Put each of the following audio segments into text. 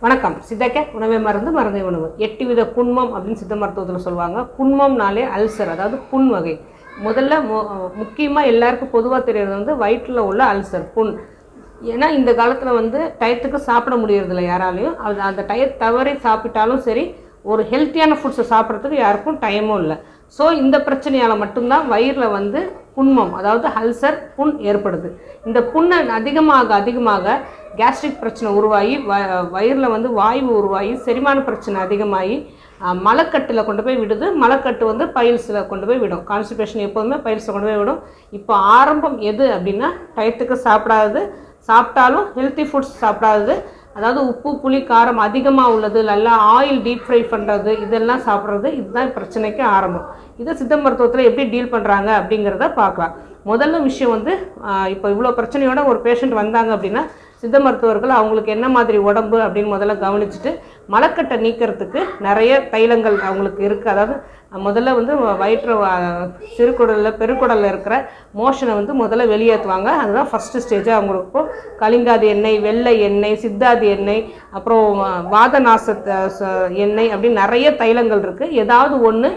வணக்கம். சித்தக்க உணவே மருந்து மருந்தே உணவு. 8 வித குன்மம் அப்படின்னு சித்த மருத்துவத்தில் சொல்லுவாங்க. குன்மம்னாலே அல்சர், அதாவது புண் வகை. முதல்ல முக்கியமாக எல்லாருக்கும் பொதுவாக தெரியறது வந்து வயிற்றில் உள்ள அல்சர், புண். ஏன்னா இந்த காலத்தில் டயத்துக்கு சாப்பிட முடியறதில்ல யாராலையும். அந்த டயத் தவறி சாப்பிட்டாலும் சரி, ஒரு ஹெல்த்தியான ஃபுட்ஸை சாப்பிட்றதுக்கு யாருக்கும் டைமும் இல்லை. ஸோ இந்த பிரச்சனையால் மட்டும்தான் வயிறில் புண்மம், அதாவது அல்சர், புண் ஏற்படுது. இந்த புண்ணை அதிகமாக கேஸ்ட்ரிக் பிரச்சனை உருவாகி வயிறில் வாய்வு உருவாகி செரிமான பிரச்சனை அதிகமாகி மலக்கட்டில் கொண்டு போய் விடுது. மலக்கட்டு பைல்ஸில் கொண்டு போய் விடும். கான்ஸ்டிபேஷன் எப்போதுமே பைல்ஸில் கொண்டு போய் விடும். இப்போ ஆரம்பம் எது அப்படின்னா, டயத்துக்கு சாப்பிடாதது, சாப்பிட்டாலும் ஹெல்த்தி ஃபுட்ஸ் சாப்பிடாதது, அதாவது உப்பு புளி காரம் அதிகமாக உள்ளது, நல்லா ஆயில் டீப் ஃப்ரை பண்ணுறது, இதெல்லாம் சாப்பிட்றது, இதுதான் பிரச்சனைக்கு ஆரம்பம். இதை சித்த மருத்துவத்தில் எப்படி டீல் பண்ணுறாங்க அப்படிங்கிறத பார்க்கலாம். முதல்ல விஷயம் இப்போ இவ்வளோ பிரச்சனையோட ஒரு பேஷண்ட் வந்தாங்க அப்படின்னா, சித்த மருத்துவர்கள் அவங்களுக்கு என்ன மாதிரி உடம்பு அப்படின்னு முதல்ல கவனிச்சுட்டு மலக்கட்டை நீக்கிறதுக்கு நிறைய தைலங்கள் அவங்களுக்கு இருக்குது. அதாவது முதல்ல வயிற்று சிறுகுடலில் பெருக்குடலில் இருக்கிற மோஷனை முதல்ல வெளியேற்றுவாங்க. அதுதான் ஃபஸ்ட்டு ஸ்டேஜாக அவங்களுக்கு. கலிங்காதி எண்ணெய், வெள்ளை எண்ணெய், சித்தாதி எண்ணெய், அப்புறம் வாதநாச எண்ணெய் அப்படின்னு நிறைய தைலங்கள் இருக்குது. ஏதாவது ஒன்று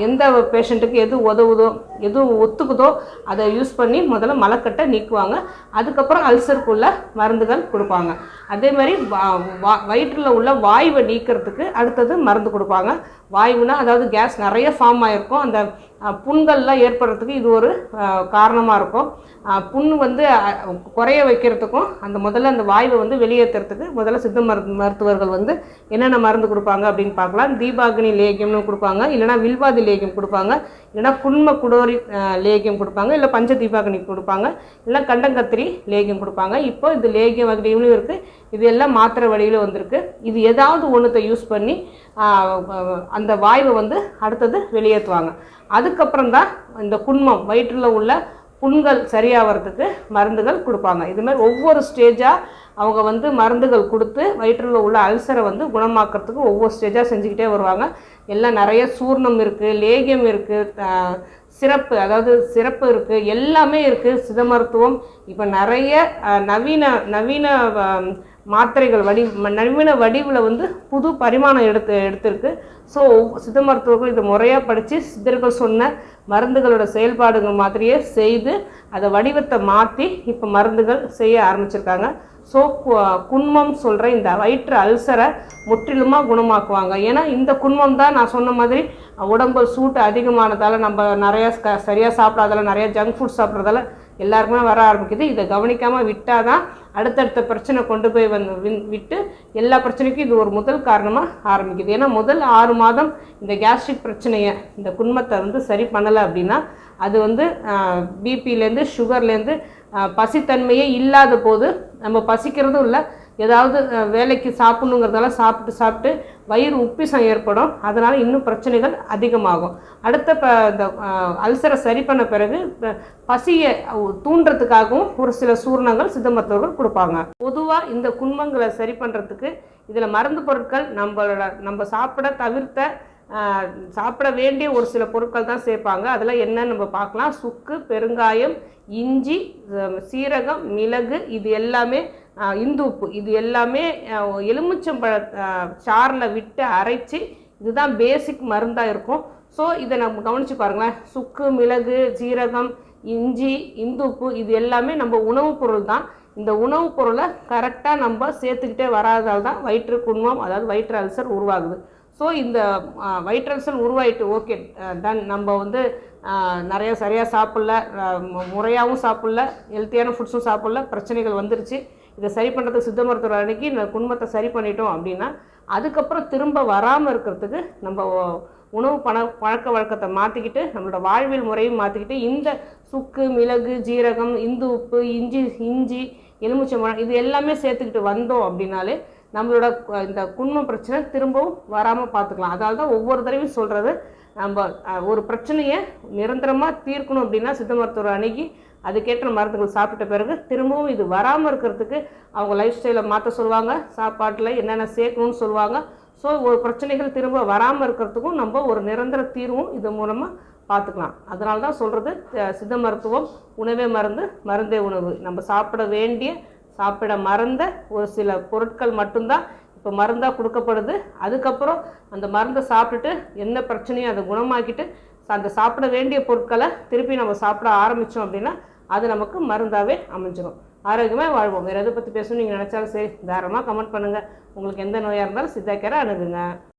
எந்த பேஷண்ட்டுக்கு எது உதவுதோ, எது ஒத்துக்குதோ அதை யூஸ் பண்ணி முதல்ல மலக்கட்டை நீக்குவாங்க. அதுக்கப்புறம் அல்சருக்குள்ள மருந்துகள் கொடுப்பாங்க. அதே மாதிரி வயிற்றில் உள்ள வாய்வை நீக்கிறதுக்கு அடுத்தது மருந்து கொடுப்பாங்க. வாய்வுனா அதாவது கேஸ் நிறைய ஃபார்ம் ஆகிருக்கும். அந்த புண்கள்லாம் ஏற்படுறதுக்கு இது ஒரு காரணமாக இருக்கும். புண் குறைய வைக்கிறதுக்கும் முதல்ல அந்த வாய்வை வெளியேற்றுறதுக்கு முதல்ல சித்த மருத்துவர்கள் என்னென்ன மருந்து கொடுப்பாங்க அப்படின்னு பார்க்கலாம். தீபாகினி லேகியம்னு கொடுப்பாங்க, இல்லைனா வில்வாதி லேகியம் கொடுப்பாங்க, இல்லைனா குன்ம குடோரி லேகியம் கொடுப்பாங்க, இல்லை பஞ்ச தீபாகினி கொடுப்பாங்க, இல்லை கண்டங்கத்திரி லேகியம் கொடுப்பாங்க. இப்போ இது லேகியம் வகையிலும் இருக்குது, இது எல்லாம் மாத்திரை வழியில் வந்திருக்கு. இது ஏதாவது ஒன்றுத்தை யூஸ் பண்ணி அந்த வாய்வை அடுத்தது வெளியேற்றுவாங்க. அதுக்கப்புறம் தான் இந்த குன்மம், வயிற்றில் உள்ள புண்கள் சரியாகிறதுக்கு மருந்துகள் கொடுப்பாங்க. இதுமாதிரி ஒவ்வொரு ஸ்டேஜாக அவங்க மருந்துகள் கொடுத்து வயிற்றில் உள்ள அல்சரை குணமாக்கிறதுக்கு ஒவ்வொரு ஸ்டேஜாக செஞ்சுக்கிட்டே வருவாங்க. எல்லாம் நிறைய சூர்ணம் இருக்குது, லேகியம் இருக்குது, சிறப்பு, அதாவது சிறப்பு இருக்குது, எல்லாமே இருக்குது. சித்த மருத்துவம் இப்போ நிறைய நவீன மாத்திரைகள் நவீன வடிவில் புது பரிமாணம் எடுத்திருக்கு. ஸோ சித்த மருத்துவர்கள் இதை முறையாக படித்து சித்தர்கள் சொன்ன மருந்துகளோட செயல்பாடுகள் மாதிரியே செய்து அதை வடிவத்தை மாற்றி இப்போ மருந்துகள் செய்ய ஆரம்பிச்சிருக்காங்க. ஸோ குன்மம் சொல்கிற இந்த வயிற்று அல்சரை முற்றிலுமாக குணமாக்குவாங்க. ஏன்னா இந்த குன்மம் தான் நான் சொன்ன மாதிரி உடம்பு சூட்டு அதிகமானதால், நம்ம நிறையா சரியாக சாப்பிடாதால, நிறையா ஜங்க் ஃபுட் சாப்பிட்றதால எல்லாருக்குமே வர ஆரம்பிக்குது. இதை கவனிக்காமல் விட்டால் தான் அடுத்தடுத்த பிரச்சனை கொண்டு போய் விட்டு எல்லா பிரச்சனைக்கும் இது ஒரு முதல் காரணமாக ஆரம்பிக்குது. ஏன்னா முதல் 6 மாதம் இந்த கேஸ்ட்ரிக் பிரச்சனையை, இந்த குன்மத்தை சரி பண்ணலை அப்படின்னா அது பிபிலேருந்து சுகர்லேருந்து பசித்தன்மையே இல்லாத போது, நம்ம பசிக்கிறதும் இல்லை, ஏதாவது வேலைக்கு சாப்பிட்ணுங்கிறதால சாப்பிட்டு வயிறு உப்பிசம் ஏற்படும். அதனால் இன்னும் பிரச்சனைகள் அதிகமாகும். அடுத்த இந்த அல்சரை சரி பண்ண பிறகு பசியை தூண்டுறதுக்காகவும் ஒரு சில சூர்ணங்கள் சித்த மருத்துவர்கள் கொடுப்பாங்க. பொதுவாக இந்த குன்மங்களை சரி பண்ணுறதுக்கு இதில் மருந்து பொருட்கள் நம்ம சாப்பிட வேண்டிய ஒரு சில பொருட்கள் தான் சேர்ப்பாங்க. அதெல்லாம் என்னன்னு நம்ம பார்க்கலாம். சுக்கு, பெருங்காயம், இஞ்சி, சீரகம், மிளகு, இது எல்லாமே, இந்து உப்பு, இது எல்லாமே எலுமிச்சம்பழ சாறில் விட்டு அரைச்சி, இதுதான் பேசிக் மருந்தாக இருக்கும். ஸோ இதை நம்ம கவனித்து பாருங்களேன். சுக்கு, மிளகு, சீரகம், இஞ்சி, இந்து உப்பு, இது எல்லாமே நம்ம உணவுப் பொருள் தான். இந்த உணவுப் பொருளை கரெக்டாக நம்ம சேர்த்துக்கிட்டே வராதால் தான் வயிற்று குன்மம், அதாவது வயிற்று அல்சர் உருவாகுது. ஸோ இந்த வயிற்று அல்சர் உருவாயிட்டு, ஓகே டன், நம்ம நிறையா சரியாக சாப்பிடல, முறையாகவும் சாப்பிடல, ஹெல்த்தியான ஃபுட்ஸும் சாப்பிடல, பிரச்சனைகள் வந்துருச்சு, இதை சரி பண்ணுறதுக்கு சித்த மருத்துவர் அன்னைக்கு இந்த குன்மத்தை சரி பண்ணிட்டோம் அப்படின்னா அதுக்கப்புறம் திரும்ப வராமல் இருக்கிறதுக்கு நம்ம உணவு பழக்க வழக்கத்தை மாற்றிக்கிட்டு, நம்மளோட வாழ்வியல் முறையும் மாற்றிக்கிட்டு, இந்த சுக்கு, மிளகு, ஜீரகம், இந்து உப்பு, இஞ்சி, எலுமிச்சம்பழம், இது எல்லாமே சேர்த்துக்கிட்டு வந்தோம் அப்படின்னாலே நம்மளோட இந்த குன்மம் பிரச்சனை திரும்பவும் வராமல் பார்த்துக்கலாம். அதனால தான் ஒவ்வொரு தடவையும் சொல்கிறது, நம்ம ஒரு பிரச்சனையை நிரந்தரமாக தீர்க்கணும் அப்படின்னா சித்த மருத்துவர் அணுகி அதுக்கேற்ற மருந்துகள் சாப்பிட்ட பிறகு திரும்பவும் இது வராமல் இருக்கிறதுக்கு அவங்க லைஃப் ஸ்டைலை மாற்ற சொல்லுவாங்க, சாப்பாட்டில் என்னென்ன சேர்க்கணும்னு சொல்லுவாங்க. ஸோ ஒரு பிரச்சனைகள் திரும்ப வராமல் இருக்கிறதுக்கும் நம்ம ஒரு நிரந்தர தீர்வும் இது மூலமாக பார்த்துக்கலாம். அதனால தான் சொல்கிறது, சித்த மருத்துவம் உணவே மருந்து மருந்தே உணவு. நம்ம சாப்பிட மறந்த ஒரு சில பொருட்கள் மட்டும்தான் இப்போ மருந்தாக கொடுக்கப்படுது. அதுக்கப்புறம் அந்த மருந்தை சாப்பிட்டுட்டு என்ன பிரச்சனையும் அதை குணமாக்கிட்டு அந்த சாப்பிட வேண்டிய பொருட்களை திருப்பி நம்ம சாப்பிட ஆரம்பித்தோம் அப்படின்னா அது நமக்கு மருந்தாகவே அமைஞ்சிடும். ஆரோக்கியமாக வாழ்வோம். வேறு எதை பற்றி பேசணும்னு நீங்கள் நினச்சாலும் சரி தாராளமாக கமெண்ட் பண்ணுங்கள். உங்களுக்கு எந்த நோயாக இருந்தாலும் சித்தா கேரை அணுகுங்க.